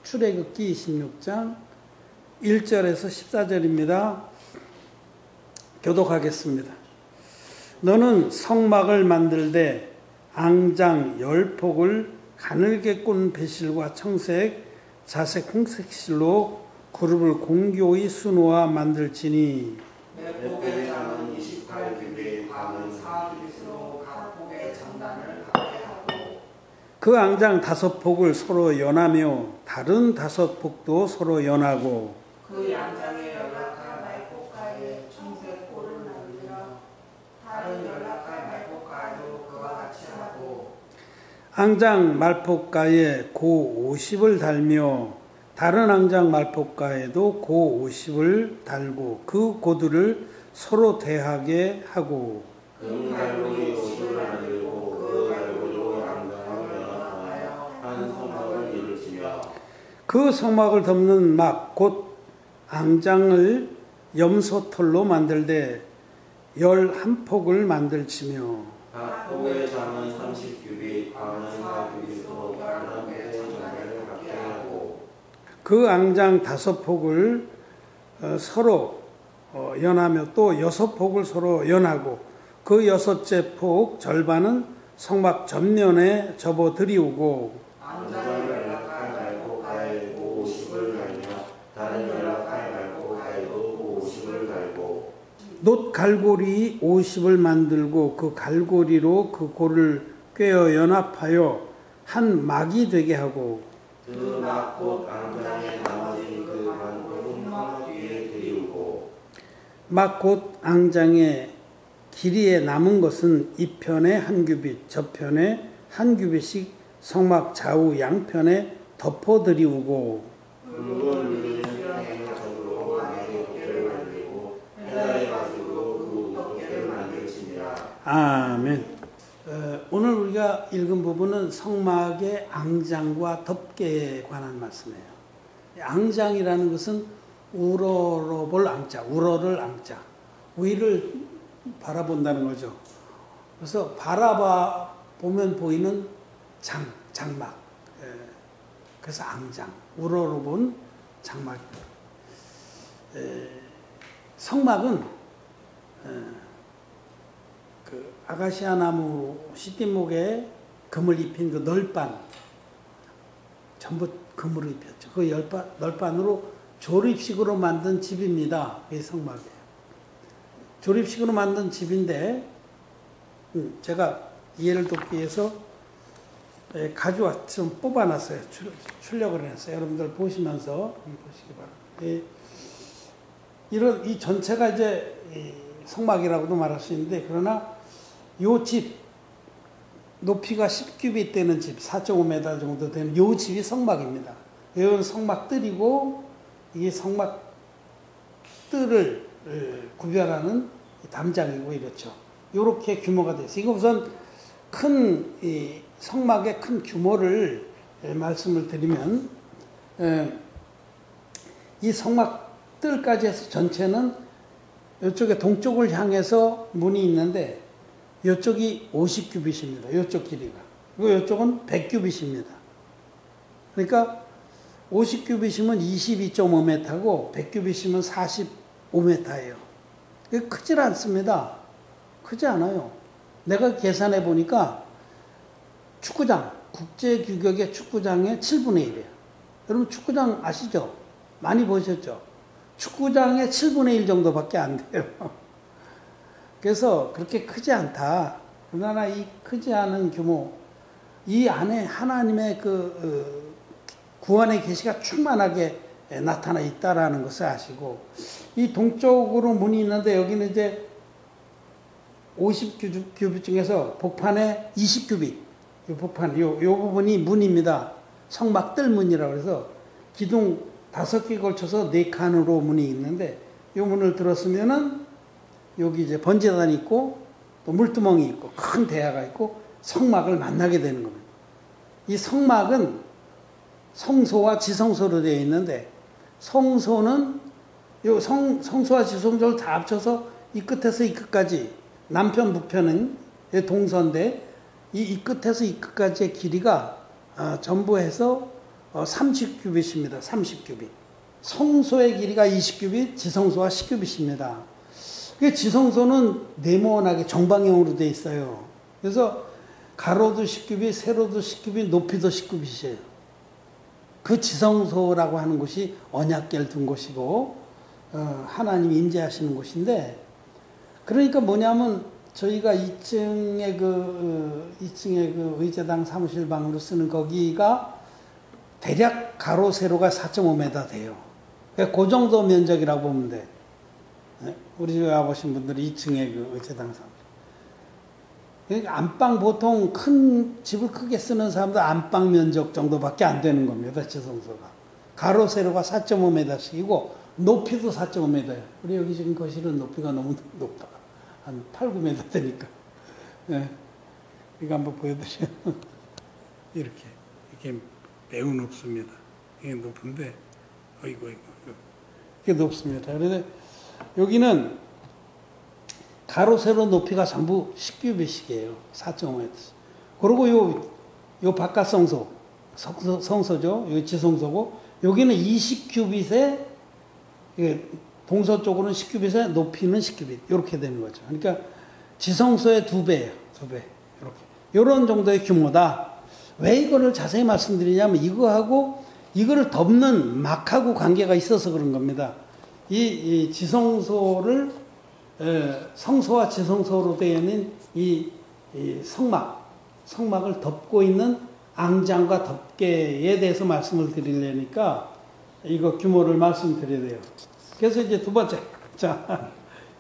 출애굽기 26장 1절에서 14절입니다. 교독하겠습니다. 너는 성막을 만들되 앙장 10폭을 가늘게 꾼 배실과 청색, 자색, 홍색실로 그룹을 공교히 수놓아 만들지니 내 폭의 장은 28규빗, 강은 4규빗으로 각 폭의 장단을 같게 하고 그 앙장 5폭을 서로 연하며 다른 5폭도 서로 연하고 그 양장에 연락할 말폭가에 청색 꼴을 만들어 다른 연락할 말폭가에도 그와 같이 하고 앙장 말폭가에 고 50을 달며 다른 앙장 말폭가에도 고 50을 달고 그 고두를 서로 대하게 하고 금갈고리 50을 만들고 그 갈고리로 앙장을 연합하여 한 성막을 이루지며 그 성막을 덮는 막 곧 앙장을 염소털로 만들되 11폭을 만들지며 각 폭의 장은 30규빗, 강은 4규빗으로 다른 폭의 장단을 같게 하고 그 앙장 5폭을 서로 연하며 또 6폭을 서로 연하고 그 6째 폭 절반은 성막 전면에 접어 들이우고 앙장을 연락할 말폭가에 고 50을 달며 다른 연락할 말폭가에도 고 50을 달고 놋 갈고리 50을 만들고 그 갈고리로 그 골을 꿰어 연합하여 한 막이 되게 하고 그 막 곧 앙장에 나머진 그 반골은 성막 위에 들이우고 막 곧 앙장의 길이에 남은 것은 이편에 한 규빗 저편에 한 규빗씩 성막 좌우 양편에 덮어 들이우고 굵은 유리 수양의 적으로 안에 덮개를 만들고 해달의 가죽으로 그 덮개를 만들지니라. 아멘. 오늘 우리가 읽은 부분은 성막의 앙장과 덮개에 관한 말씀이에요. 앙장이라는 것은 우러러 볼 앙자, 우러를 앙자, 위를 바라본다는 거죠. 그래서 보면 보이는 장막. 그래서 앙장, 우러러 본 장막입니다. 성막은 그 아가시아 나무 시띠목에 금을 입힌 그 널반 전부 금으로 입혔죠. 그 널반으로 조립식으로 만든 집입니다. 그게 성막이에요. 조립식으로 만든 집인데 제가 이해를 돕기 위해서 좀 뽑아놨어요. 출력을 했어요. 여러분들 보시면서 보시기 바랍니다. 이 전체가 이제 성막이라고도 말할 수 있는데 그러나 요 집 높이가 10규빗 되는 집 4.5m 정도 되는 요 집이 성막입니다. 이건 성막들이고 이게 성막들을 구별하는 담장이고 이렇죠. 요렇게 규모가 됐어요. 이거 우선 큰 성막의 큰 규모를 말씀을 드리면 이 성막들까지 해서 전체는 이쪽에 동쪽을 향해서 문이 있는데 이쪽이 50규빗입니다. 이쪽 길이가. 그리고 이쪽은 100규빗입니다. 그러니까 50규빗이면 22.5m고 100규빗이면 45m예요. 이게 크질 않습니다. 크지 않아요. 내가 계산해 보니까 축구장, 국제 규격의 축구장의 7분의 1이에요. 여러분 축구장 아시죠? 많이 보셨죠? 축구장의 7분의 1 정도밖에 안 돼요. 그래서 그렇게 크지 않다. 그러나 이 크지 않은 규모, 이 안에 하나님의 그 구원의 계시가 충만하게 나타나 있다라는 것을 아시고, 이 동쪽으로 문이 있는데 여기는 이제 50규빗 중에서 복판에 20규빗, 이 복판, 요 부분이 문입니다. 성막들 문이라고 해서 기둥 5개 걸쳐서 4칸으로 문이 있는데, 이 문을 들었으면은 여기 이제 번제단이 있고 또 물두멍이 있고 큰 대야가 있고 성막을 만나게 되는 겁니다. 이 성막은 성소와 지성소로 되어 있는데 성소는 성소와 지성소를 다 합쳐서 이 끝에서 이 끝까지 남편 북편은 동서인데 이 끝에서 이 끝까지의 길이가 전부 해서 30규빗입니다. 30규빗. 성소의 길이가 20규빗, 지성소가 10규빗입니다. 그 지성소는 네모나게 정방형으로 되어 있어요. 그래서 가로도 10규빗, 세로도 10규빗, 높이도 10규빗이에요. 그 지성소라고 하는 곳이 언약궤를 둔 곳이고 하나님이 임재하시는 곳인데, 그러니까 뭐냐면 저희가 2층에 그 의제당 사무실 방으로 쓰는 거기가 대략 가로 세로가 4.5m 돼요. 그 정도 면적이라고 보면 돼. 우리 집에 와보신 분들이 2층에 그 의제당 사무실. 그러니까 안방 보통 큰 집을 크게 쓰는 사람들 안방 면적 정도밖에 안 되는 겁니다. 지성소가. 가로 세로가 4.5m씩이고 높이도 4.5m예요. 우리 여기 지금 거실은 높이가 너무 높아. 한 8, 9m 되니까. 네. 이거 한번 보여드려요. 이렇게 매우 높습니다. 이게 높은데, 이거. 이게 높습니다. 그래서 여기는 가로, 세로 높이가 전부 10규빗씩이에요. 4.5m. 그리고 요 바깥 성소죠. 여기 지성소고, 여기는 20규빗에, 동서쪽으로는 10규빗에 높이는 10규빗. 이렇게 되는 거죠. 그러니까 지성소의 2배예요. 2배. 이렇게. 요런 정도의 규모다. 왜 이거를 자세히 말씀드리냐면 이거를 덮는 막하고 관계가 있어서 그런 겁니다. 이 지성소를 성소와 지성소로 되어 있는 이 성막을 덮고 있는 앙장과 덮개에 대해서 말씀을 드리려니까 이거 규모를 말씀드려야 돼요. 그래서 이제 두 번째, 자,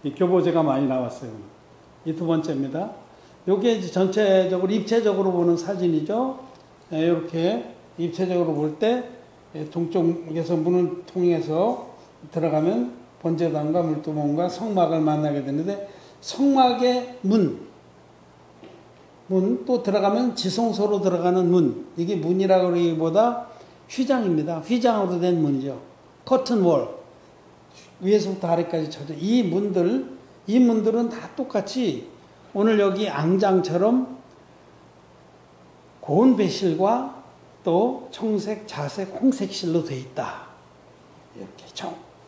이 교보제가 많이 나왔어요. 이 두 번째입니다. 요게 이제 전체적으로 입체적으로 보는 사진이죠. 이렇게 입체적으로 볼 때 동쪽에서 문을 통해서 들어가면 번제단과 물두멍과 성막을 만나게 되는데, 성막의 문 또 들어가면 지성소로 들어가는 문, 이게 문이라고 하기보다 휘장입니다. 휘장으로 된 문이죠. 커튼 월, 위에서부터 아래까지 쳐져. 이 문들은 다 똑같이 오늘 여기 앙장처럼 고운 배실과 또 청색, 자색, 홍색실로 되어 있다. 이렇게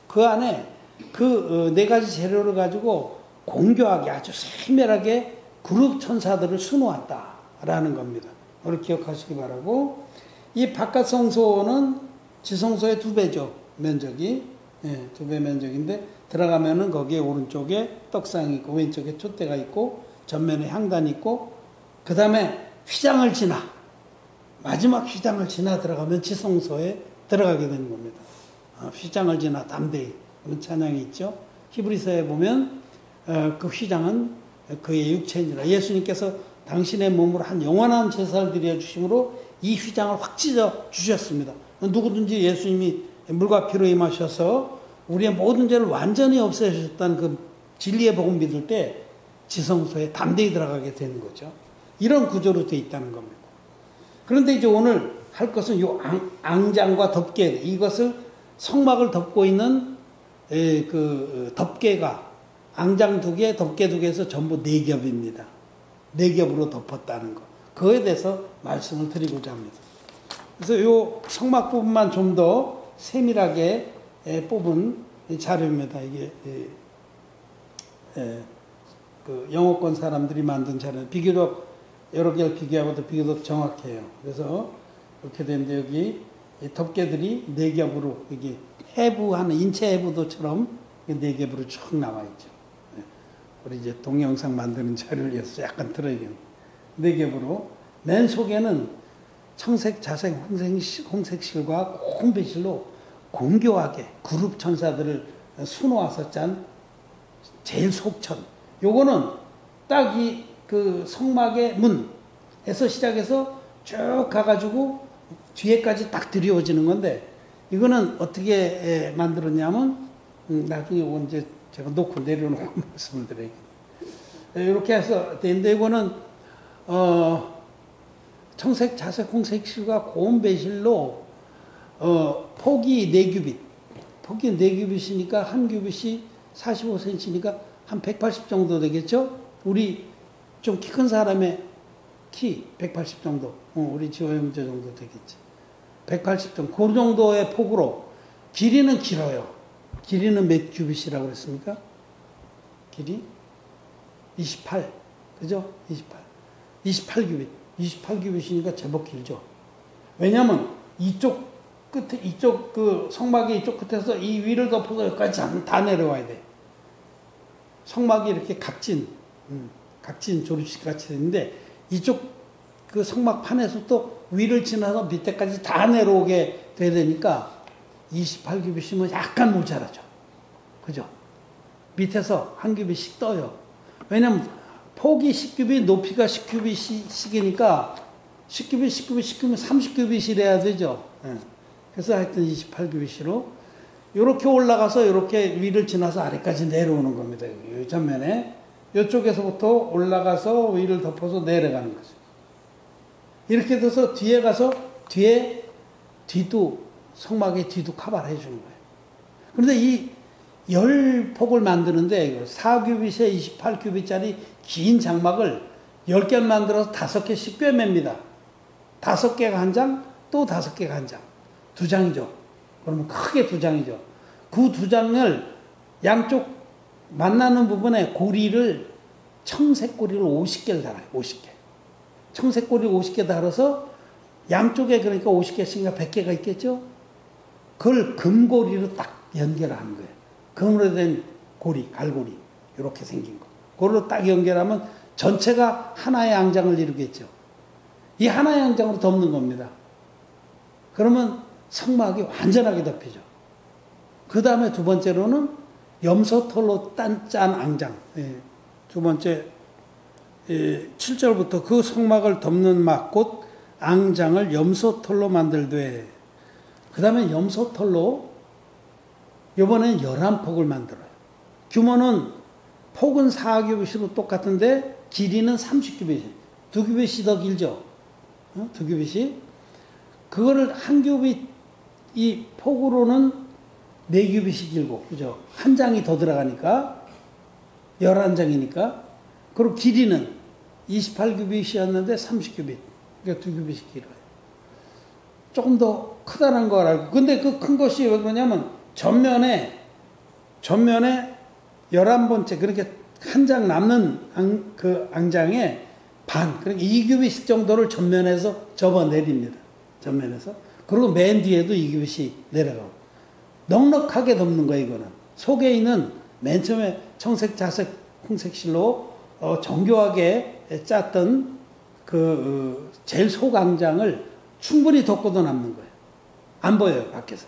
그 안에 그 네 가지 재료를 가지고 공교하게 아주 세밀하게 그룹 천사들을 수놓았다라는 겁니다. 그걸 기억하시기 바라고, 이 바깥 성소는 지성소의 2배죠. 면적이. 2배 면적인데, 들어가면은 거기에 오른쪽에 떡상이 있고 왼쪽에 촛대가 있고 전면에 향단이 있고, 그 다음에 휘장을 지나, 마지막 휘장을 지나 들어가면 지성소에 들어가게 되는 겁니다. 휘장을 지나 담대히, 그런 찬양이 있죠. 히브리서에 보면 그 휘장은 그의 육체니라. 예수님께서 당신의 몸으로 한 영원한 제사를 드려 주심으로 이 휘장을 확 찢어 주셨습니다. 누구든지 예수님이 물과 피로 임하셔서 우리의 모든 죄를 완전히 없애주셨다는 그 진리의 복음 믿을 때 지성소에 담대히 들어가게 되는 거죠. 이런 구조로 되어 있다는 겁니다. 그런데 이제 오늘 할 것은 요 앙장과 덮개, 이것을 성막을 덮고 있는 그 덮개가 앙장 2개, 덮개 2개에서 전부 4겹입니다. 4겹으로 덮었다는 것. 그거에 대해서 말씀을 드리고자 합니다. 그래서 요 성막 부분만 좀 더 세밀하게 뽑은 자료입니다. 이게 그 영어권 사람들이 만든 자료. 비교적 여러 개를 비교하고도 비교적 정확해요. 그래서 이렇게 되는데 여기 덮개들이 4겹으로 이게 해부하는 인체 해부도처럼 4겹으로 쭉 나와 있죠. 우리 이제 동영상 만드는 자료를 위해서 약간 들어야겠네요. 4겹으로 맨 속에는 청색, 자색, 홍색실과 홍배실로 공교하게 그룹 천사들을 수놓아서 짠 제일 속천. 요거는 딱 이 그 성막의 문에서 시작해서 쭉 가가지고 뒤에까지 딱 들여오지는 건데, 이거는 어떻게 만들었냐면, 나중에 언제 제가 놓고 내려놓고 말씀을 드려야겠네요. 이렇게 해서 되는데, 이거는 청색, 자색, 홍색실과 고운 배실로 폭이 4규빗, 폭이 4규빗이니까 한 규빗이 45cm니까 한 180 정도 되겠죠? 우리 좀 키 큰 사람의 키 180 정도, 우리 지호 형제 정도 되겠지. 180점. 그 정도의 폭으로. 길이는 길어요. 길이는 몇 규빗이라고 그랬습니까? 길이? 28. 그죠? 28. 28규빗. 28규빗이니까 제법 길죠. 왜냐면 이쪽 끝에, 이쪽 그 성막이 이쪽 끝에서 이 위를 덮어서 여기까지 다 내려와야 돼. 성막이 이렇게 각진 조립식 같이 되는데 이쪽 그 성막판에서 또 위를 지나서 밑에까지 다 내려오게 돼야 되니까 28규빗이면 약간 모자라죠. 그죠? 밑에서 한 규빗씩 떠요. 왜냐면 폭이 10규빗, 높이가 10규빗씩이니까 10규빗, 10규빗, 10규빗, 30규빗이래야 되죠. 그래서 하여튼 28규빗으로 이렇게 올라가서 이렇게 위를 지나서 아래까지 내려오는 겁니다. 이 전면에. 이쪽에서부터 올라가서 위를 덮어서 내려가는 거죠. 이렇게 돼서 뒤에 가서 뒤도 성막의 뒤도 커버를 해주는 거예요. 그런데 이 10폭을 만드는데 4규빗에 28규빗짜리 긴 장막을 10개를 만들어서 5개씩 꿰맵니다. 5개가 한 장, 또 5개가 한 장. 2장이죠. 그러면 크게 2장이죠. 그 2장을 양쪽 만나는 부분에 고리를 청색 고리를 50개를 달아요. 50개. 청색 고리 50개 달아서 양쪽에 그러니까 50개씩이나 100개가 있겠죠. 그걸 금고리로 딱 연결하는 거예요. 금으로 된 고리, 갈고리 이렇게 생긴 거. 그걸로 딱 연결하면 전체가 하나의 앙장을 이루겠죠. 이 하나의 앙장으로 덮는 겁니다. 그러면 성막이 완전하게 덮이죠. 그 다음에 두 번째로는 염소털로 짠 앙장. 두 번째 7절부터 그 성막을 덮는 막 곧 앙장을 염소털로 만들되 그 다음에 염소털로 이번엔 11폭을 만들어요. 규모는 폭은 4규빗으로 똑같은데 길이는 30규빗. 2규빗이 더 길죠. 2규빗이. 그거를 한 규빗 이 폭으로는 4규빗이 길고 그죠. 한 장이 더 들어가니까 11장이니까. 그리고 길이는 28규빗이었는데 30규빗. 그러니까 2규빗이 길어요. 조금 더 크다는 걸 알고. 근데 그 큰 것이 왜 그러냐면 전면에 11번째, 그렇게 한 장 남는 그 앙장의 반, 그러니까 2규빗 정도를 전면에서 접어 내립니다. 전면에서. 그리고 맨 뒤에도 2규빗이 내려가고. 넉넉하게 덮는 거예요, 이거는. 속에 있는 맨 처음에 청색, 자색, 홍색 실로 정교하게 짰던 제일 속앙장을 충분히 덮고도 남는 거예요. 안 보여요, 밖에서.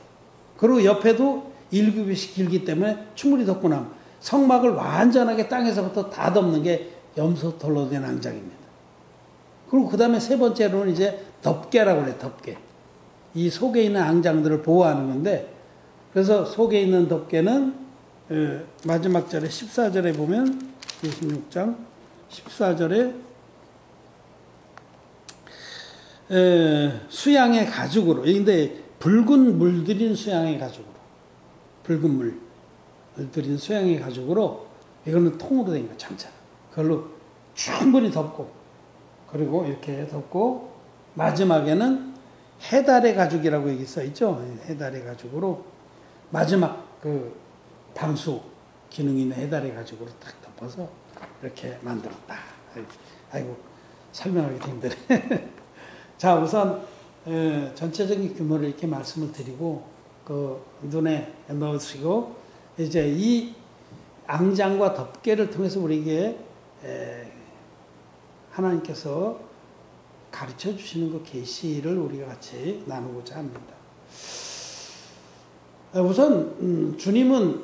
그리고 옆에도 1규빗이 길기 때문에 충분히 덮고 남. 성막을 완전하게 땅에서부터 다 덮는 게 염소털로 된 앙장입니다. 그리고 그 다음에 세 번째로는 이제 덮개라고 그래요, 덮개. 이 속에 있는 앙장들을 보호하는 건데, 그래서 속에 있는 덮개는 마지막 절에 14절에 보면 26장 14절에 수양의 가죽으로, 근데 붉은 물 들인 수양의 가죽으로, 붉은 물 들인 수양의 가죽으로, 이거는 통으로 된 거, 전체. 그걸로 충분히 덮고, 그리고 이렇게 덮고, 마지막에는 해달의 가죽이라고 여기 써 있죠. 해달의 가죽으로, 마지막 그 방수 기능 있는 해달의 가죽으로 딱 덮어서 이렇게 만들었다. 아이고, 설명하기 힘드네. 자, 우선 전체적인 규모를 이렇게 말씀을 드리고 그 눈에 넣으시고, 이제 이 앙장과 덮개를 통해서 우리에게 하나님께서 가르쳐 주시는 그 계시를 우리가 같이 나누고자 합니다. 우선 주님은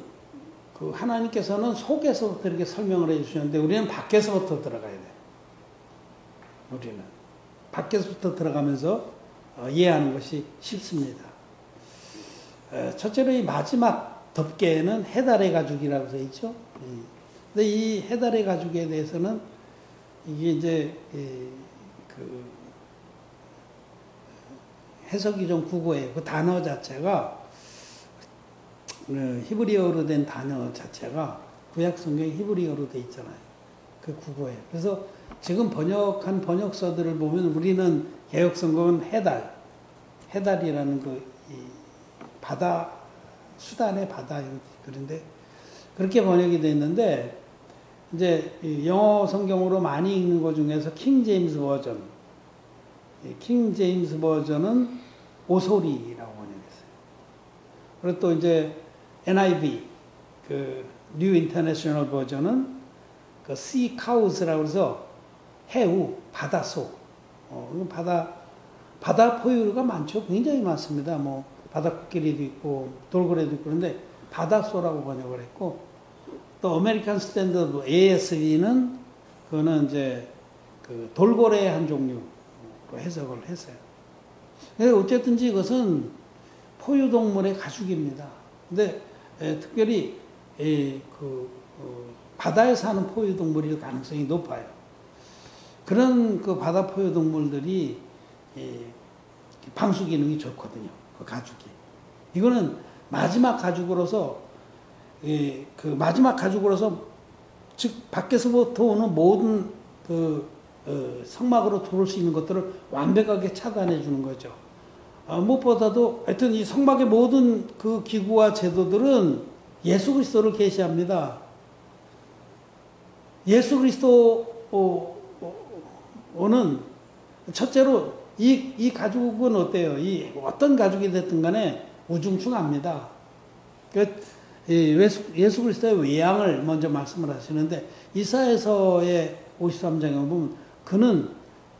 그 하나님께서는 속에서부터 이렇게 설명을 해주시는데 우리는 밖에서부터 들어가야 돼요. 우리는 밖에서부터 들어가면서 이해하는 것이 쉽습니다. 첫째로 이 마지막 덮개에는 해달의 가죽이라고 되어 있죠. 근데 이 해달의 가죽에 대해서는 이게 이제 그 해석이 좀 구구해요. 그 단어 자체가 히브리어로 된 단어 자체가 구약 성경에 히브리어로 돼 있잖아요. 그 구구예요. 그래서 지금 번역한 번역서들을 보면 우리는 개역 성경은 해달, 해달이라는 이 바다, 수단의 바다, 그런데 그렇게 번역이 됐는데, 이제 영어 성경으로 많이 읽는 것 중에서 킹 제임스 버전, 킹 제임스 버전은 오소리라고 번역했어요. 그리고 또 이제 NIV, 그 뉴 인터내셔널 버전은 그 sea cows라고 해서 해우, 바다소. 바다 포유류가 많죠. 굉장히 많습니다. 뭐 바다 코끼리도 있고 돌고래도 있고 그런데 바다소라고 번역을 했고, 또 아메리칸 스탠더드 ASV는 그거는 이제 그 돌고래의 한 종류로 해석을 했어요. 어쨌든지 이것은 포유동물의 가축입니다. 근데 특별히 바다에 사는 포유동물일 가능성이 높아요. 그런 그 바다 포유동물들이 방수 기능이 좋거든요. 그 가죽이. 이거는 마지막 가죽으로서, 마지막 가죽으로서, 즉, 밖에서부터 오는 모든 성막으로 들어올 수 있는 것들을 완벽하게 차단해 주는 거죠. 무엇보다도 하여튼 이 성막의 모든 그 기구와 제도들은 예수 그리스도를 계시합니다. 예수 그리스도는 첫째로 이 가죽은 어때요? 이 어떤 가죽이 됐든 간에 우중충합니다. 예수 그리스도의 외양을 먼저 말씀을 하시는데, 이사야서의 53장에 보면 그는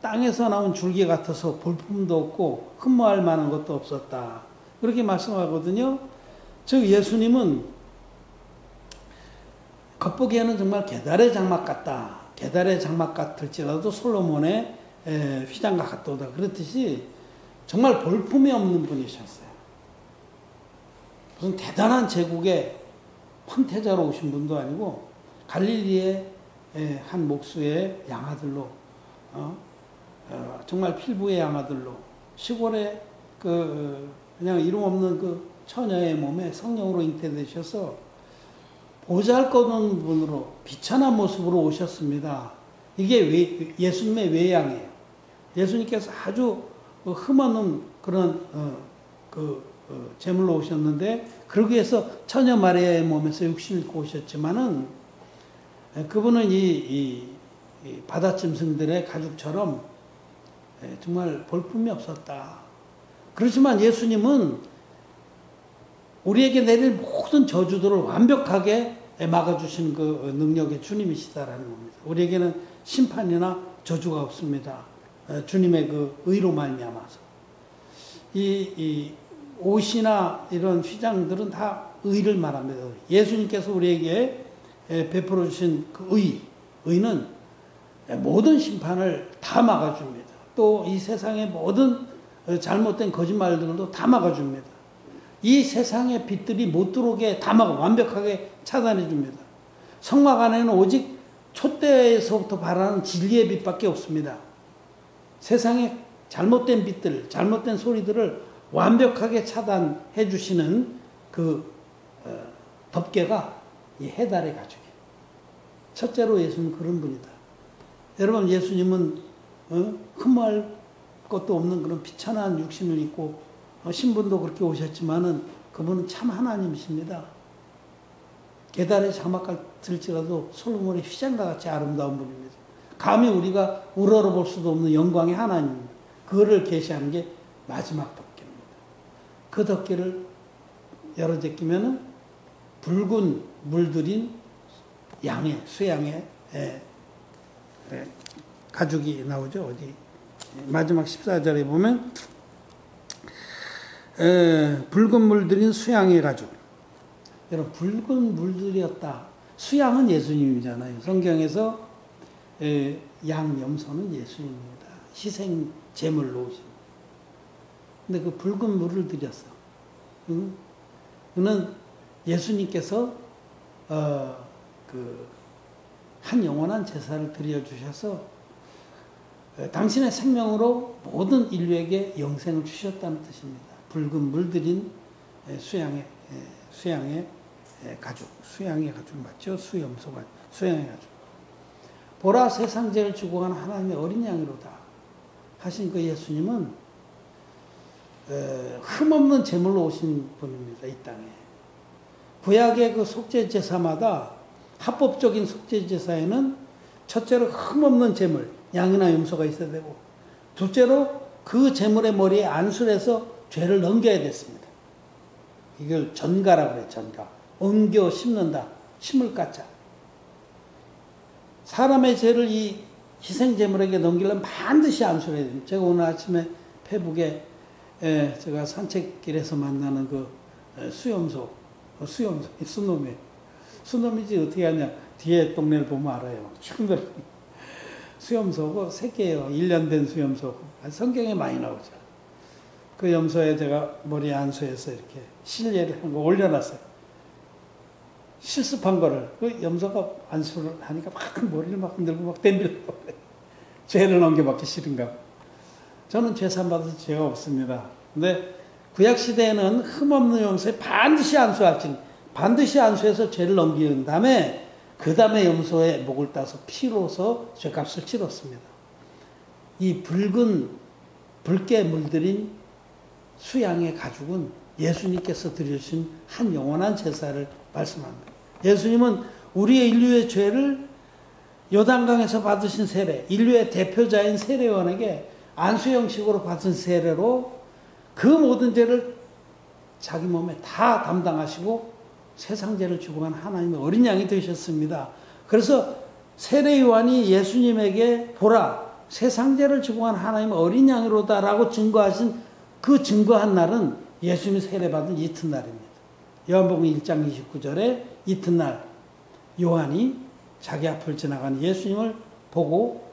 땅에서 나온 줄기 같아서 볼품도 없고 흠모할 만한 것도 없었다. 그렇게 말씀하거든요. 즉 예수님은 겉보기에는 정말 계달의 장막 같다. 계달의 장막 같을지라도 솔로몬의 휘장과 같도다. 그렇듯이 정말 볼품이 없는 분이셨어요. 무슨 대단한 제국의 황태자로 오신 분도 아니고 갈릴리의 한 목수의 양아들로 정말 필부의 양아들로 시골의 그냥 이름 없는 그 처녀의 몸에 성령으로 잉태되셔서 보잘것없는 분으로 비천한 모습으로 오셨습니다. 이게 예수님의 외양이에요. 예수님께서 아주 흠없는 그런 제물로 오셨는데, 그러기 위해서 처녀 마리아의 몸에서 육신을 입고 오셨지만은 그분은 이 바다짐승들의 가죽처럼 정말 볼품이 없었다. 그렇지만 예수님은 우리에게 내릴 모든 저주들을 완벽하게 막아주신 그 능력의 주님이시다라는 겁니다. 우리에게는 심판이나 저주가 없습니다. 주님의 그 의로 말미암아서. 이 옷이나 이런 휘장들은 다 의를 말합니다. 예수님께서 우리에게 베풀어 주신 그 의는 모든 심판을 다 막아줍니다. 또 이 세상의 모든 잘못된 거짓말들도 다 막아줍니다. 이 세상의 빛들이 못 들어오게 다 완벽하게 차단해 줍니다. 성막 안에는 오직 촛대에서부터 발하는 진리의 빛밖에 없습니다. 세상의 잘못된 빛들, 잘못된 소리들을 완벽하게 차단해 주시는 그 덮개가 이 해달의 가죽이에요. 첫째로 예수님은 그런 분이다. 여러분, 예수님은 흠모할 것도 없는 그런 비천한 육신을 입고 신분도 그렇게 오셨지만은 그분은 참 하나님이십니다. 계달의 장막 같을지라도 솔로몬의 휘장과 같이 아름다운 분입니다. 감히 우리가 우러러볼 수도 없는 영광의 하나님입니다. 그거를 계시하는 게 마지막 덮개입니다. 그 덮개를 열어 제끼면은 붉은 물들인 양의, 수양의 가죽이 나오죠. 어디 마지막 14절에 보면 붉은 물들인 수양의 가죽. 여러분, 붉은 물들이었다. 수양은 예수님이잖아요. 성경에서 양 염소는 예수님입니다. 희생 제물로 오신. 근데 그 붉은 물을 들였어. 그는 예수님께서 한 영원한 제사를 드려주셔서 당신의 생명으로 모든 인류에게 영생을 주셨다는 뜻입니다. 붉은 물들인 수양의 가죽. 수양의 가죽 맞죠? 수염소가 수양의 가죽. 보라, 세상 죄를 지고 가는 하나님의 어린 양이로다 하신 그 예수님은 흠없는 제물로 오신 분입니다. 이 땅에. 구약의 그 속죄 제사마다 합법적인 속죄 제사에는 첫째로 흠없는 제물, 양이나 염소가 있어야 되고, 둘째로 그 제물의 머리에 안수를 해서 죄를 넘겨야 됐습니다. 이걸 전가라고 그래요. 전가. 옮겨 심는다. 심을 까자. 사람의 죄를 이 희생제물에게 넘기려면 반드시 안수를 해야 됩니다. 제가 오늘 아침에 페북에 제가 산책길에서 만나는 그 수염소, 수놈이에요. 수놈이지 어떻게 하냐. 뒤에 동네를 보면 알아요. 충분히. 수염소고 새끼예요. 1년 된 수염소. 성경에 많이 나오죠. 그 염소에 제가 머리에 안수해서 이렇게 실례를 한 거 올려놨어요. 실습한 거를. 그 염소가 안수를 하니까 막 머리를 막 흔들고 막 덤비려고 그래. 죄를 넘겨받기 싫은가. 저는 죄 삼받아서 죄가 없습니다. 근데 구약시대에는 흠없는 염소에 반드시 안수할지, 반드시 안수해서 죄를 넘기는 다음에 그 다음에 염소의 목을 따서 피로서 죄값을 치렀습니다. 이 붉게 물들인 수양의 가죽은 예수님께서 드려주신 한 영원한 제사를 말씀합니다. 예수님은 우리의 인류의 죄를 요단강에서 받으신 세례, 인류의 대표자인 세례요한에게 안수 형식으로 받은 세례로 그 모든 죄를 자기 몸에 다 담당하시고 세상 죄를 지고 간 하나님의 어린 양이 되셨습니다. 그래서 세례 요한이 예수님에게 보라, 세상 죄를 지고 간 하나님의 어린 양이로다라고 증거하신 그 증거한 날은 예수님이 세례받은 이튿날입니다. 요한복음 1장 29절에 이튿날 요한이 자기 앞을 지나가는 예수님을 보고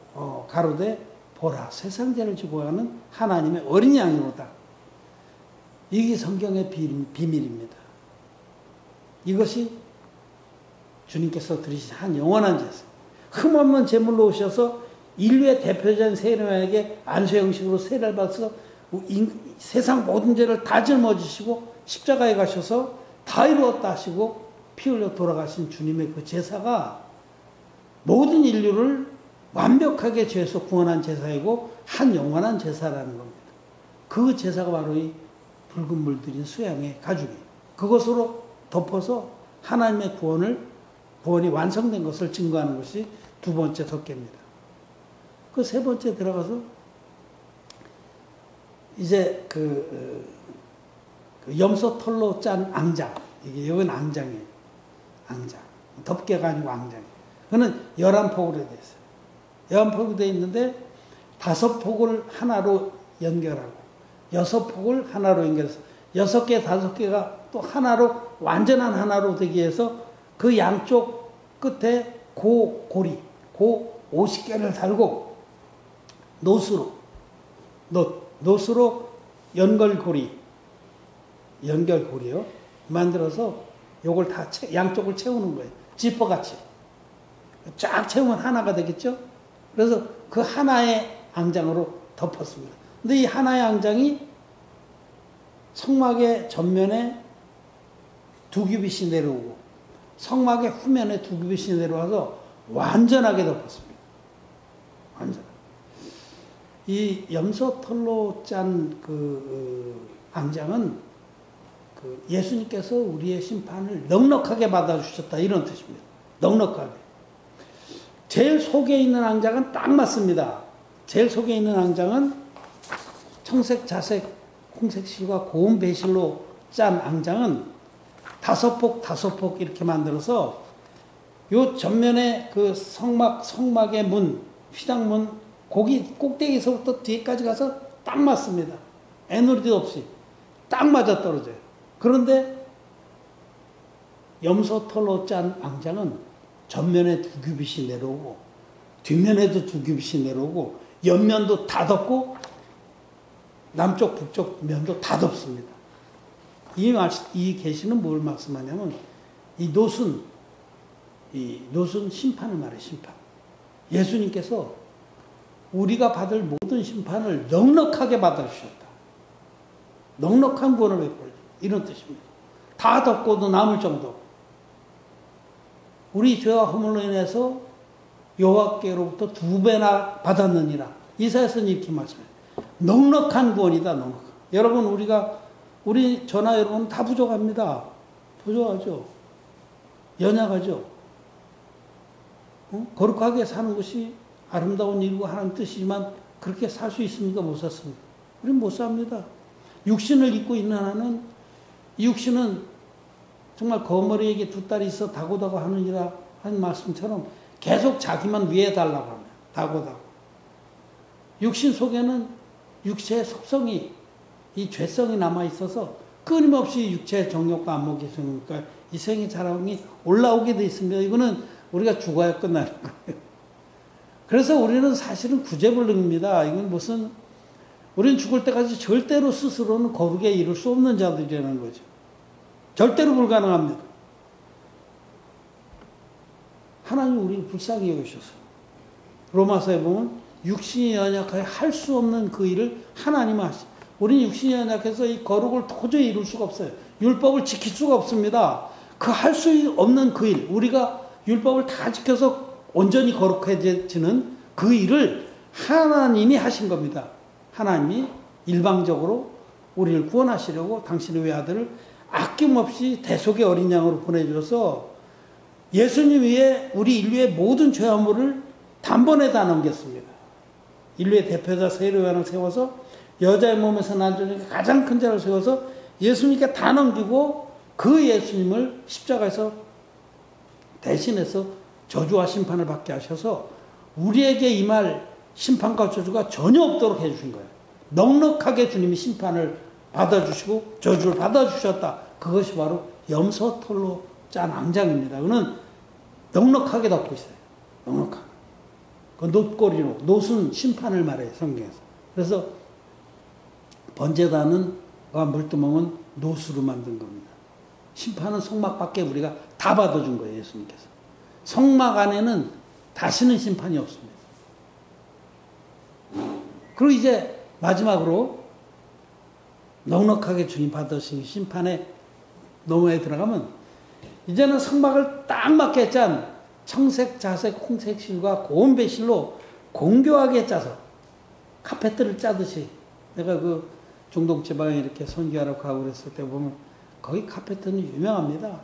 가로되 보라, 세상 죄를 지고 가는 하나님의 어린 양이로다. 이게 성경의 비밀입니다. 이것이 주님께서 드리신 한 영원한 제사. 흠없는 제물로 오셔서 인류의 대표자인 세례요한에게 안수 형식으로 세례를 받아서 세상 모든 죄를 다 짊어지시고 십자가에 가셔서 다 이루었다 하시고 피 흘려 돌아가신 주님의 그 제사가 모든 인류를 완벽하게 죄에서 구원한 제사이고 한 영원한 제사라는 겁니다. 그 제사가 바로 이 붉은 물들인 수양의 가죽이에요. 그것으로 덮어서 하나님의 구원이 완성된 것을 증거하는 것이 두 번째 덮개입니다. 그 세 번째 들어가서 이제 그 염소 털로 짠 앙장. 이건 앙장이에요. 앙장. 덮개가 아니고 앙장이에요. 그거는 11폭으로 되어 있어요. 11폭이 되어 있는데 5폭을 하나로 연결하고 6폭을 하나로 연결해서 6개, 5개가 또 하나로 완전한 하나로 되기 위해서 그 양쪽 끝에 고리 50개를 달고 노스로 연결고리요. 만들어서 요걸 다 양쪽을 채우는 거예요. 지퍼같이. 쫙 채우면 하나가 되겠죠? 그래서 그 하나의 앙장으로 덮었습니다. 근데 이 하나의 앙장이 성막의 전면에 2규빗이 내려오고 성막의 후면에 2규빗이 내려와서 완전하게 덮었습니다. 완전. 이 염소털로 짠 그 앙장은 그 예수님께서 우리의 심판을 넉넉하게 받아주셨다 이런 뜻입니다. 넉넉하게. 제일 속에 있는 앙장은 딱 맞습니다. 제일 속에 있는 앙장은 청색, 자색, 홍색 실과 고운 배실로 짠 앙장은 5폭 이렇게 만들어서 요 전면에 그 성막의 문, 휘장문, 거기 꼭대기에서부터 뒤에까지 가서 딱 맞습니다. 애누리도 없이 딱 맞아 떨어져요. 그런데 염소털로 짠 앙장은 전면에 2규빗이 내려오고 뒷면에도 2규빗이 내려오고 옆면도 다 덮고 남쪽 북쪽 면도 다 덮습니다. 이 계시는 뭘 말씀하냐면 이 노순 심판을 말해요. 심판. 예수님께서 우리가 받을 모든 심판을 넉넉하게 받아주셨다. 넉넉한 구원을 베풀어 이런 뜻입니다. 다 덮고도 남을 정도. 우리 죄와 허물로 인해서 여호와께로부터 2배나 받았느니라. 이사야서는 이렇게 말씀해요. 넉넉한 구원이다. 넉넉한. 여러분, 우리 저나 여러분 다 부족합니다. 부족하죠. 연약하죠. 거룩하게 사는 것이 아름다운 일이고 하나님 뜻이지만 그렇게 살 수 있습니까? 못 샀습니다. 우리는 못 삽니다. 육신을 입고 있는 한은 이 육신은 정말 거머리에게 두 딸이 있어 다고다고 하느니라 한 말씀처럼 계속 자기만 위해 달라고 합니다. 다고다고. 육신 속에는 육체의 속성이 이 죄성이 남아 있어서 끊임없이 육체의 정욕과 안목이 있으니까 이 생의 자랑이 올라오게 돼 있습니다. 이거는 우리가 죽어야 끝나는 거예요. 그래서 우리는 사실은 구제불능입니다. 이건 무슨 우리는 죽을 때까지 절대로 스스로는 거룩에 이룰 수 없는 자들이라는 거죠. 절대로 불가능합니다. 하나님 우리를 불쌍히 여기셔서 로마서에 보면 육신이 연약하여 할 수 없는 그 일을 하나님은 하시. 우리는 육신이 연약해서 이 거룩을 도저히 이룰 수가 없어요. 율법을 지킬 수가 없습니다. 그 할 수 없는 그 일, 우리가 율법을 다 지켜서 온전히 거룩해지는 그 일을 하나님이 하신 겁니다. 하나님이 일방적으로 우리를 구원하시려고 당신의 외아들을 아낌없이 대속의 어린 양으로 보내줘서 예수님 위에 우리 인류의 모든 죄화물을 단번에 다 넘겼습니다. 인류의 대표자 세례요한을 세워서 여자의 몸에서 난 중에 가장 큰 자를 세워서 예수님께 다 넘기고 그 예수님을 십자가에서 대신해서 저주와 심판을 받게 하셔서 우리에게 임할 심판과 저주가 전혀 없도록 해주신 거예요. 넉넉하게 주님이 심판을 받아주시고 저주를 받아주셨다. 그것이 바로 염소털로 짠 앙장입니다. 그는 넉넉하게 덮고 있어요. 넉넉하게. 그 놋고리로, 놋은 심판을 말해요, 성경에서. 그래서 번제단과 물두멍은 놋으로 만든 겁니다. 심판은 성막밖에 우리가 다 받아준 거예요, 예수님께서. 성막 안에는 다시는 심판이 없습니다. 그리고 이제 마지막으로 넉넉하게 주님 받으신 심판의 너머에 들어가면 이제는 성막을 딱 맞게 짠 청색, 자색, 홍색 실과 고운 배실로 공교하게 짜서 카페트를 짜듯이 내가 그 중동 지방에 이렇게 선교하러 가고 그랬을 때 보면 거기 카페트는 유명합니다.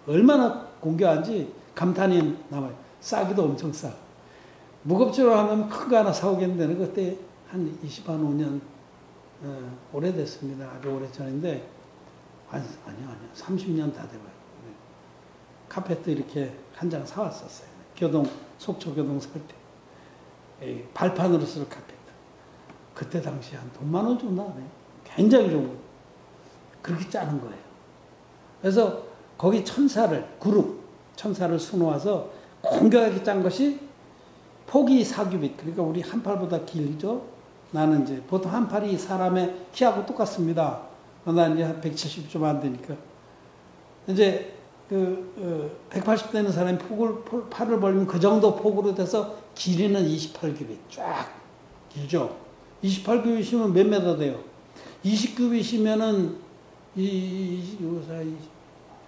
얼마나 공교한지 감탄이 남아요. 싸기도 엄청 싸. 무겁지로 하면 큰 거 하나 사오겠는데 그때 한 25년 오래됐습니다. 아주 오래전인데 아니요 30년 다 돼요. 카페트 이렇게 한 장 사왔었어요. 속초 교동 살 때 발판으로 쓸 카페트. 그때 당시 한 돈 10,000원 줬나? 굉장히 좋은 거. 그렇게 짜는 거예요. 그래서 거기 천사를 수놓아서 공교하게 짠 것이 폭이 4규빗. 그러니까 우리 한 팔보다 길죠. 나는 이제 보통 한 팔이 사람의 키하고 똑같습니다. 난 이제 한 170 좀 안 되니까. 이제 180 되는 사람이 팔을 벌리면 그 정도 폭으로 돼서 길이는 28규빗. 쫙 길죠. 28규빗이면 몇 메터 돼요? 20규빗이면은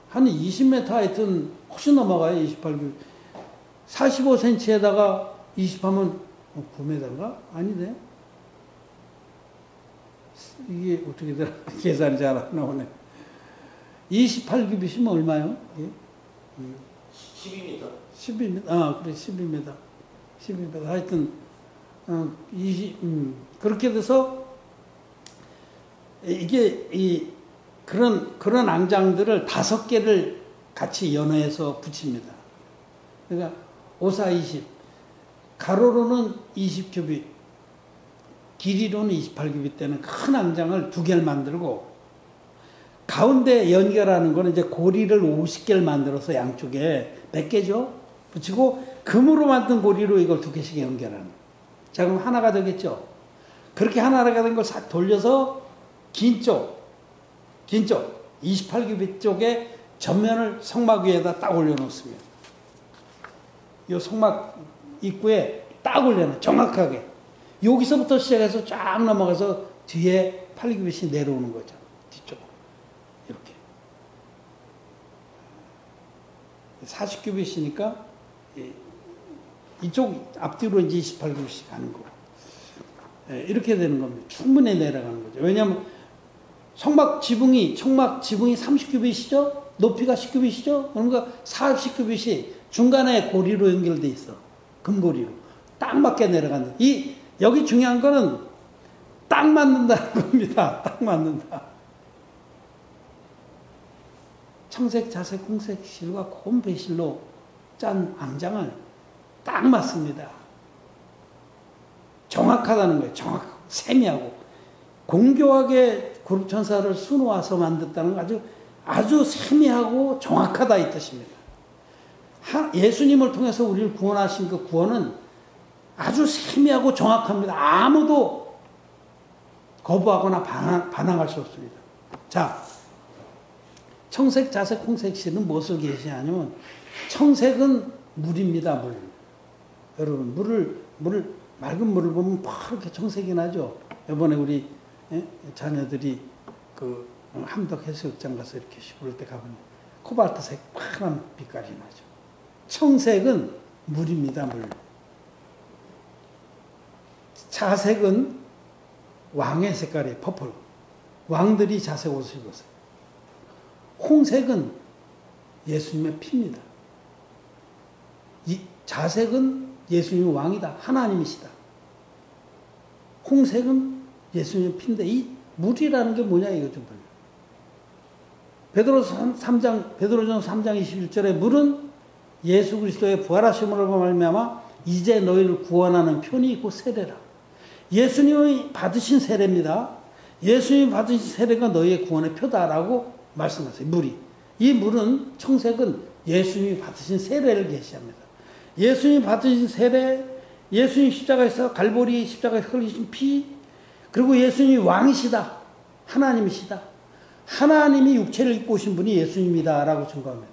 한 20m 하여튼 훨씬 넘어가요. 28규빗. 45cm에다가 20하면 9m인가? 아니네. 이게 어떻게 되나? 계산이 잘 안 나오네. 28규빗이면 얼마요? 예? 12m. 12m. 아, 그래, 12m. 12m. 하여튼, 그렇게 돼서, 이게, 그런 앙장들을 5개를 같이 연해서 붙입니다. 그러니까, 5, 4, 20. 가로로는 20규빗, 길이로는 28규빗 되는 큰 앙장을 2개를 만들고, 가운데 연결하는 거는 이제 고리를 50개를 만들어서 양쪽에 몇 개죠? 붙이고 금으로 만든 고리로 이걸 2개씩 연결하는. 자, 그럼 하나가 되겠죠? 그렇게 하나가 된 걸 싹 돌려서 긴 쪽 28규빗 쪽에 전면을 성막 위에다 딱 올려놓습니다. 이 성막 입구에 딱 올려놔. 정확하게. 여기서부터 시작해서 쫙 넘어가서 뒤에 8규빗이 내려오는 거죠. 뒤쪽으로. 이렇게. 40규빗이니까 이쪽 앞뒤로 이제 28규빗이 가는 거고. 이렇게 되는 겁니다. 충분히 내려가는 거죠. 왜냐하면 청막 지붕이 30규빗이죠? 높이가 10규빗이죠? 그러니까 40규빗이 중간에 고리로 연결돼 있어. 금고리로. 딱 맞게 내려간다. 여기 중요한 거는 딱 맞는다는 겁니다. 딱 맞는다. 청색, 자색, 홍색 실과 고운 배실로 짠 앙장을 딱 맞습니다. 정확하다는 거예요. 세미하고. 공교하게 그룹천사를 수놓아서 만들었다는 건 아주 세미하고 정확하다 이 뜻입니다. 예수님을 통해서 우리를 구원하신 그 구원은 아주 세미하고 정확합니다. 아무도 거부하거나 반항할 수 없습니다. 자, 청색, 자색, 홍색 실은 무엇을 계시하냐면 청색은 물입니다. 물. 여러분 맑은 물을 보면 파랗게 청색이 나죠. 이번에 우리 자녀들이 그 함덕 해수욕장 가서 이렇게 씹을 때 가보면 코발트색 파란 빛깔이 나죠. 청색은 물입니다. 물. 자색은 왕의 색깔이에요. 퍼플. 왕들이 자색 옷을 입었어요. 홍색은 예수님의 피입니다. 이 자색은 예수님이 왕이다. 하나님이시다. 홍색은 예수님의 피인데 이 물이라는 게 뭐냐 이거죠. 베드로전서 3장 21절에 물은 예수 그리스도의 부활하심으로 말미암아 이제 너희를 구원하는 편이 곧 세례라. 예수님이 받으신 세례입니다. 예수님이 받으신 세례가 너희의 구원의 표다라고 말씀하세요. 물이. 이 물은 청색은 예수님이 받으신 세례를 계시합니다. 예수님이 받으신 세례, 예수님 십자가에서 갈보리 십자가에서 흘리신 피, 그리고 예수님이 왕이시다. 하나님이시다. 하나님이 육체를 입고 오신 분이 예수님이다라고 증거합니다.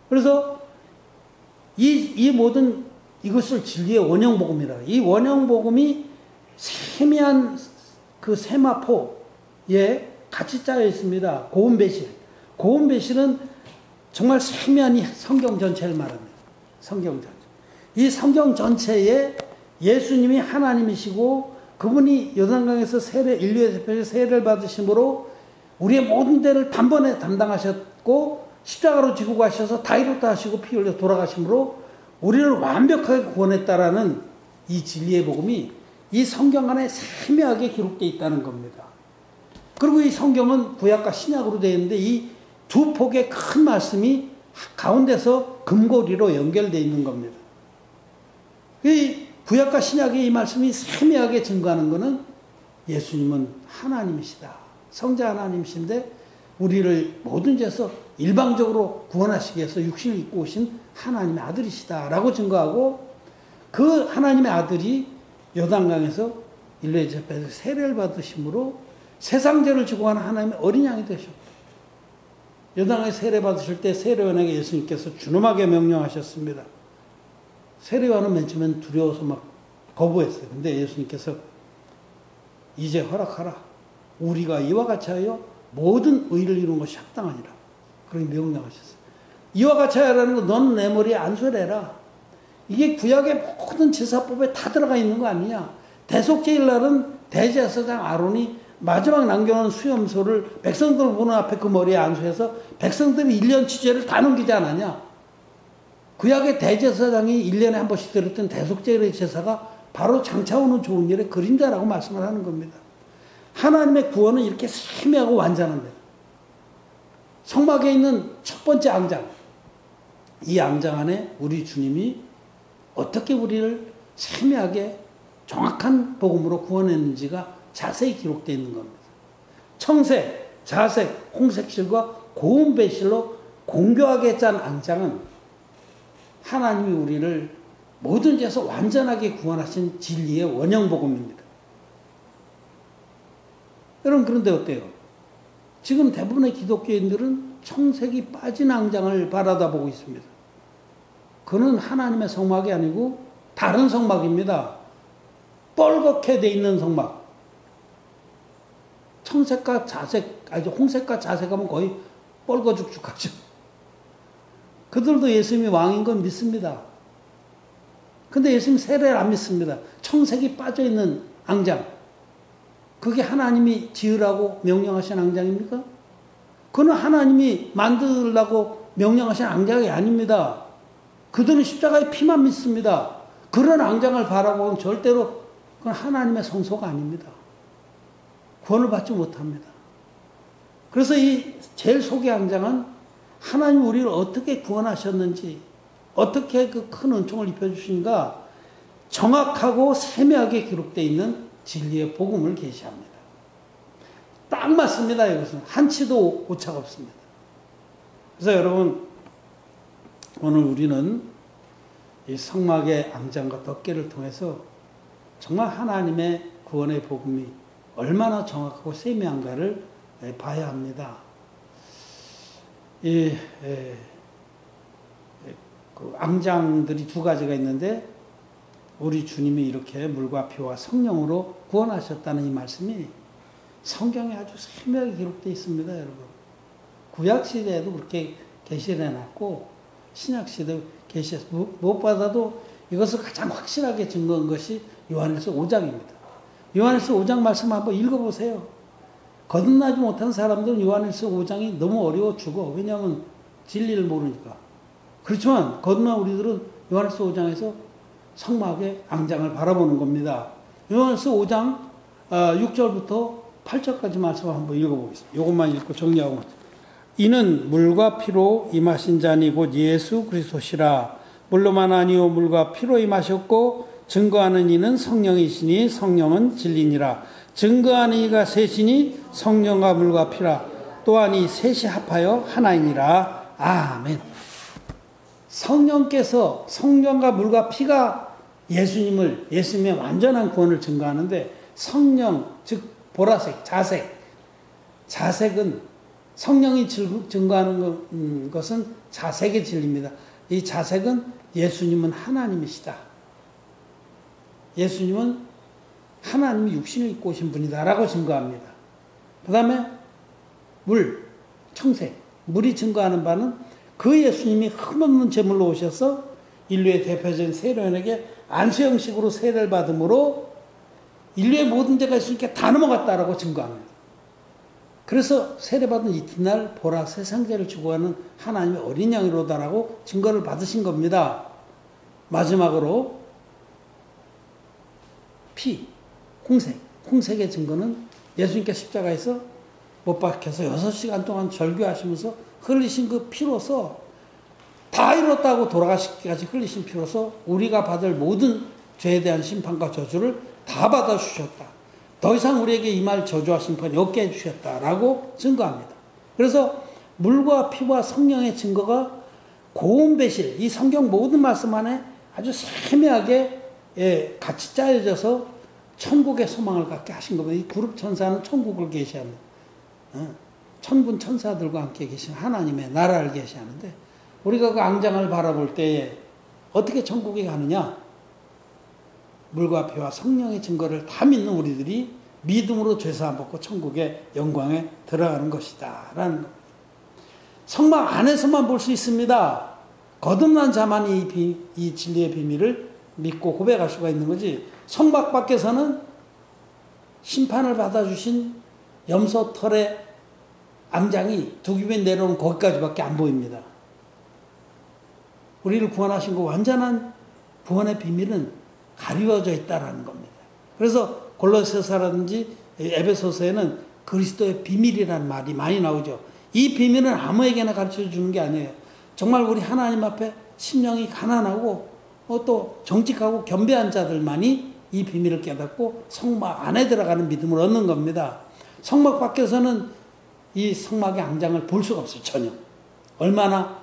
그래서 이 모든 이것을 진리의 원형복음이라. 이 원형복음이 세미한 그 세마포에 같이 짜여 있습니다. 고운배실. 고운배실은 정말 세미한 이 성경 전체를 말합니다. 성경 전체. 이 성경 전체에 예수님이 하나님이시고 그분이 요단강에서 인류의 대표로 세례를 받으심으로 우리의 모든 죄를 단번에 담당하셨고 십자가로 지고 가셔서 다이로타 하시고 피 흘려 돌아가심으로 우리를 완벽하게 구원했다라는 이 진리의 복음이 이 성경 안에 세밀하게 기록되어 있다는 겁니다. 그리고 이 성경은 구약과 신약으로 되어 있는데 이 두 폭의 큰 말씀이 가운데서 금고리로 연결되어 있는 겁니다. 이 구약과 신약의 이 말씀이 세밀하게 증거하는 것은 예수님은 하나님이시다. 성자 하나님이신데 우리를 모든 죄에서 일방적으로 구원하시기 위해서 육신을 입고 오신 하나님의 아들이시다라고 증거하고 그 하나님의 아들이 요단강에서 인류의 죄에서 세례를 받으심으로 세상 죄를 지고 가는 하나님의 어린 양이 되셨고 요단강에 세례 받으실 때 세례요한에게 예수님께서 준엄하게 명령하셨습니다. 세례요한은 맨 처음엔 두려워서 막 거부했어요. 근데 예수님께서 이제 허락하라. 우리가 이와 같이 하여 모든 의를 이루는 것이 합당하니라. 그렇게 명령하셨어요. 이와 같이 하라는 거 너는 내 머리에 안수해라. 이게 구약의 모든 제사법에 다 들어가 있는 거 아니냐. 대속죄일날은 대제사장 아론이 마지막 남겨놓은 수염소를 백성들 보는 앞에 그 머리에 안수해서 백성들이 1년치 죄를 다 넘기지 않았냐. 구약의 대제사장이 1년에 한 번씩 드렸던 대속죄의 제사가 바로 장차 오는 좋은 일의 그림자라고 말씀을 하는 겁니다. 하나님의 구원은 이렇게 세미하고 완전합니다. 성막에 있는 첫 번째 앙장. 이 앙장 안에 우리 주님이 어떻게 우리를 세미하게 정확한 복음으로 구원했는지가 자세히 기록되어 있는 겁니다. 청색, 자색, 홍색 실과 고운 배실로 공교하게 짠 앙장은 하나님이 우리를 모든 죄에서 완전하게 구원하신 진리의 원형복음입니다. 여러분 그런데 어때요? 지금 대부분의 기독교인들은 청색이 빠진 앙장을 바라다보고 있습니다. 그는 하나님의 성막이 아니고 다른 성막입니다. 뻘겋게 돼 있는 성막. 청색과 자색, 홍색과 자색하면 거의 뻘거죽죽하죠. 그들도 예수님이 왕인 건 믿습니다. 근데 예수님 세례를 안 믿습니다. 청색이 빠져있는 앙장. 그게 하나님이 지으라고 명령하신 앙장입니까? 그건 하나님이 만들라고 명령하신 앙장이 아닙니다. 그들은 십자가의 피만 믿습니다. 그런 앙장을 바라보면 절대로 그건 하나님의 성소가 아닙니다. 구원을 받지 못합니다. 그래서 이 제일 속의 앙장은 하나님 우리를 어떻게 구원하셨는지, 어떻게 그 큰 은총을 입혀주신가 정확하고 세밀하게 기록되어 있는 진리의 복음을 계시합니다. 딱 맞습니다. 이것은 한치도 오차가 없습니다. 그래서 여러분, 오늘 우리는 이 성막의 앙장과 덮개를 통해서 정말 하나님의 구원의 복음이 얼마나 정확하고 세밀한가를 봐야 합니다. 그 앙장들이 두 가지가 있는데, 우리 주님이 이렇게 물과 피와 성령으로 구원하셨다는 이 말씀이 성경에 아주 세밀하게 기록되어 있습니다, 여러분. 구약시대에도 그렇게 계시를 해놨고, 신약시대도 계시해서 무엇보다도 이것을 가장 확실하게 증거한 것이 요한일서 5장입니다. 요한일서 5장 말씀 한번 읽어보세요. 거듭나지 못한 사람들은 요한일서 5장이 너무 어려워 죽어. 왜냐하면 진리를 모르니까. 그렇지만 거듭난 우리들은 요한일서 5장에서 성막의 앙장을 바라보는 겁니다. 요한일서 5장 6절부터 8절까지 말씀을 한번 읽어보겠습니다. 이것만 읽고 정리하고. 이는 물과 피로 임하신 자니 곧 예수 그리스도시라. 물로만 아니요 물과 피로 임하셨고 증거하는 이는 성령이시니 성령은 진리니라. 증거하는 이가 셋이니 성령과 물과 피라. 또한 이 셋이 합하여 하나이니라. 아멘. 성령께서 성령과 물과 피가 예수님의 완전한 구원을 증거하는데, 성령 즉 보라색 자색은 성령이 증거하는 것은 자색의 진리입니다. 이 자색은 예수님은 하나님이시다. 예수님은 하나님이 육신을 입고 오신 분이다라고 증거합니다. 그 다음에 청색. 물이 증거하는 바는 그 예수님이 흠없는 제물로 오셔서 인류의 대표적인 세례원에게 안수 형식으로 세례를 받음으로 인류의 모든 죄가 예수님께 다 넘어갔다라고 증거합니다. 그래서 세례받은 이튿날 보라 세상죄를 추구하는 하나님의 어린 양이로다라고 증거를 받으신 겁니다. 마지막으로 홍색의 증거는 예수님께 십자가에서 못 박혀서 6시간 동안 절규하시면서 흘리신 그 피로서, 다 이뤘다고 돌아가시기까지 흘리신 피로서 우리가 받을 모든 죄에 대한 심판과 저주를 다 받아주셨다. 더 이상 우리에게 임할 저주와 심판이 없게 해주셨다라고 증거합니다. 그래서 물과 피와 성령의 증거가 고운 배실, 이 성경 모든 말씀 안에 아주 세밀하게 같이 짜여져서 천국의 소망을 갖게 하신 겁니다. 이 그룹 천사는 천국을 계시합니다. 천군 천사들과 함께 계신 하나님의 나라를 계시하는데, 우리가 그 앙장을 바라볼 때에 어떻게 천국에 가느냐? 물과 피와 성령의 증거를 다 믿는 우리들이 믿음으로 죄사함 받고 천국의 영광에 들어가는 것이다 라는 겁니다. 성막 안에서만 볼 수 있습니다. 거듭난 자만이 이 진리의 비밀을 믿고 고백할 수가 있는 거지, 성막 밖에서는 심판을 받아주신 염소털의 앙장이 두 겹이 내려오는 거기까지밖에 안 보입니다. 우리를 구원하신 그 완전한 구원의 비밀은 가리워져 있다라는 겁니다. 그래서 골로새서라든지 에베소서에는 그리스도의 비밀이라는 말이 많이 나오죠. 이 비밀은 아무에게나 가르쳐 주는 게 아니에요. 정말 우리 하나님 앞에 심령이 가난하고 또 정직하고 겸비한 자들만이 이 비밀을 깨닫고 성막 안에 들어가는 믿음을 얻는 겁니다. 성막 밖에서는 이 성막의 앙장을 볼 수가 없어요. 전혀. 얼마나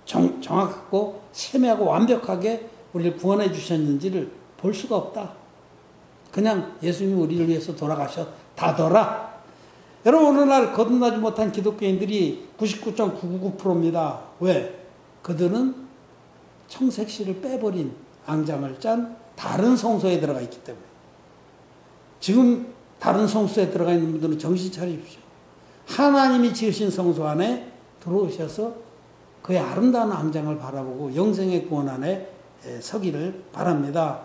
정확하고 세밀하고 완벽하게 우리를 구원해 주셨는지를 볼 수가 없다. 그냥 예수님이 우리를 위해서 돌아가셨다더라. 여러분, 오늘날 거듭나지 못한 기독교인들이 99.999%입니다. 왜? 그들은 청색실을 빼버린 앙장을 짠 다른 성소에 들어가 있기 때문에. 지금 다른 성소에 들어가 있는 분들은 정신 차리십시오. 하나님이 지으신 성소 안에 들어오셔서 그의 아름다운 앙장을 바라보고 영생의 구원 안에 서기를 바랍니다.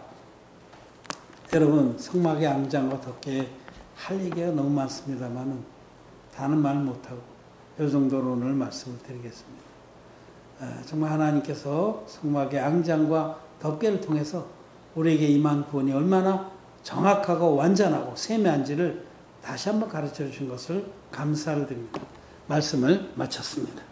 여러분, 성막의 앙장과 덮개 할 얘기가 너무 많습니다만은 다는 말 못하고 이 정도로 오늘 말씀을 드리겠습니다. 정말 하나님께서 성막의 앙장과 덮개를 통해서 우리에게 임한 구원이 얼마나 정확하고 완전하고 세미한지를 다시 한번 가르쳐 주신 것을 감사를 드립니다. 말씀을 마쳤습니다.